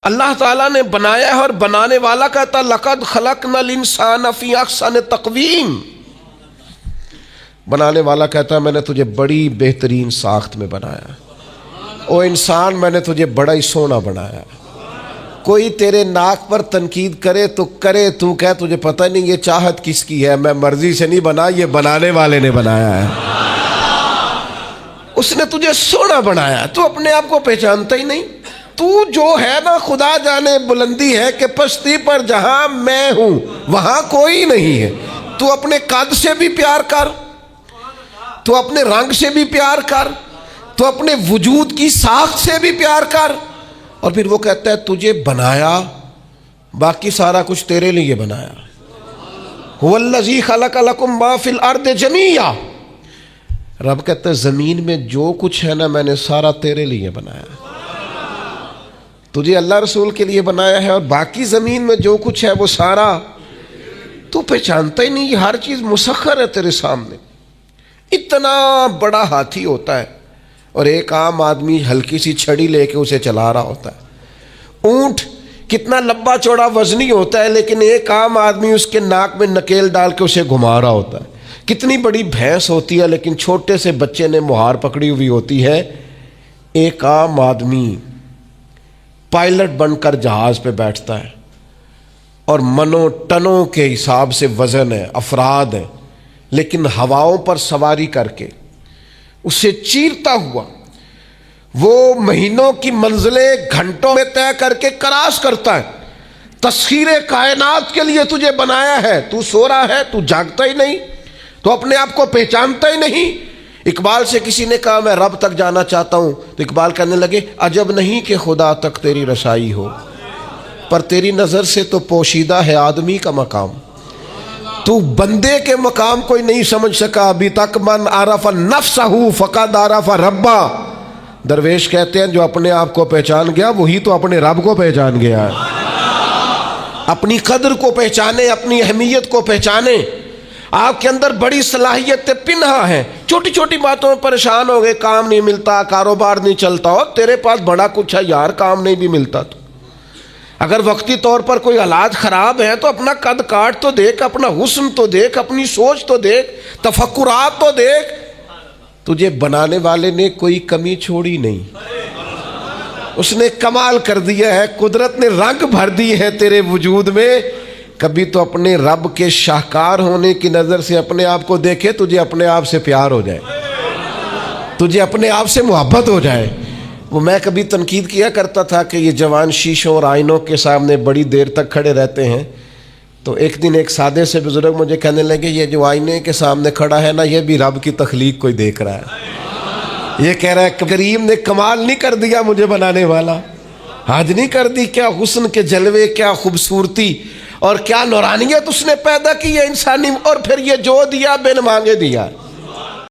اللہ تعالیٰ نے بنایا ہے اور بنانے والا کہتا لقد خلقنا الانسان فی احسن تقویم. بنانے والا کہتا ہے میں نے تجھے بڑی بہترین ساخت میں بنایا. او انسان میں نے تجھے بڑا ہی سونا بنایا. کوئی تیرے ناک پر تنقید کرے تو کرے، تو کہہ تجھے پتہ نہیں یہ چاہت کس کی ہے، میں مرضی سے نہیں بنا، یہ بنانے والے نے بنایا ہے. اس نے تجھے سونا بنایا، تو اپنے آپ کو پہچانتا ہی نہیں. تو جو ہے نا خدا جانے بلندی ہے کہ پستی پر جہاں میں ہوں وہاں کوئی نہیں ہے. تو اپنے قد سے بھی پیار کر، تو اپنے رنگ سے بھی پیار کر، تو اپنے وجود کی ساخت سے بھی پیار کر. اور پھر وہ کہتا ہے تجھے بنایا، باقی سارا کچھ تیرے لیے بنایا. هو الذی خلق لکم ما فی الارض جمیعا. رب کہتا ہے زمین میں جو کچھ ہے نا میں نے سارا تیرے لیے بنایا. تجھے اللہ رسول کے لیے بنایا ہے، اور باقی زمین میں جو کچھ ہے وہ سارا تو پہچانتا ہی نہیں. یہ ہر چیز مسخر ہے تیرے سامنے. اتنا بڑا ہاتھی ہوتا ہے اور ایک عام آدمی ہلکی سی چھڑی لے کے اسے چلا رہا ہوتا ہے. اونٹ کتنا لمبا چوڑا وزنی ہوتا ہے لیکن ایک عام آدمی اس کے ناک میں نکیل ڈال کے اسے گھما رہا ہوتا ہے. کتنی بڑی بھینس ہوتی ہے لیکن چھوٹے سے بچے نے مہار پکڑی ہوئی ہوتی ہے. ایک عام آدمی پائلٹ بن کر جہاز پہ بیٹھتا ہے اور منوں ٹنوں کے حساب سے وزن ہے، افراد ہیں، لیکن ہواؤں پر سواری کر کے اسے چیرتا ہوا وہ مہینوں کی منزلیں گھنٹوں میں طے کر کے کراس کرتا ہے. تسخیر کائنات کے لیے تجھے بنایا ہے، تو سو رہا ہے، تو جاگتا ہی نہیں، تو اپنے آپ کو پہچانتا ہی نہیں. اقبال سے کسی نے کہا میں رب تک جانا چاہتا ہوں، تو اقبال کہنے لگے عجب نہیں کہ خدا تک تیری رسائی ہو، پر تیری نظر سے تو پوشیدہ ہے آدمی کا مقام. تو بندے کے مقام کوئی نہیں سمجھ سکا ابھی تک. من عرف نفسہ فقد عرف ربا. درویش کہتے ہیں جو اپنے آپ کو پہچان گیا وہی تو اپنے رب کو پہچان گیا ہے. اپنی قدر کو پہچانے، اپنی اہمیت کو پہچانے. آپ کے اندر بڑی صلاحیتیں پنہا ہیں. چھوٹی چھوٹی باتوں میں پریشان ہو گئے، کام نہیں ملتا، کاروبار نہیں چلتا. اور تیرے پاس بڑا کچھ ہے یار، کام نہیں بھی ملتا. تو اگر وقتی طور پر کوئی حالات خراب ہیں تو اپنا قد کاٹ تو دیکھ، اپنا حسن تو دیکھ، اپنی سوچ تو دیکھ، تفکرات تو دیکھ. تجھے بنانے والے نے کوئی کمی چھوڑی نہیں، اس نے کمال کر دیا ہے. قدرت نے رنگ بھر دی ہے تیرے وجود میں. کبھی تو اپنے رب کے شاہکار ہونے کی نظر سے اپنے آپ کو دیکھے، تجھے اپنے آپ سے پیار ہو جائے، تجھے اپنے آپ سے محبت ہو جائے. وہ میں کبھی تنقید کیا کرتا تھا کہ یہ جوان شیشوں اور آئینوں کے سامنے بڑی دیر تک کھڑے رہتے ہیں. تو ایک دن ایک سادے سے بزرگ مجھے کہنے لگے یہ جو آئینے کے سامنے کھڑا ہے نا یہ بھی رب کی تخلیق کوئی دیکھ رہا ہے. یہ کہہ رہا ہے کریم نے کمال نہیں کر دیا مجھے بنانے والا، حج نہیں کر دی. کیا حسن کے جلوے، کیا خوبصورتی اور کیا نورانیت اس نے پیدا کی ہے انسانی. اور پھر یہ جو دیا بن مانگے دیا.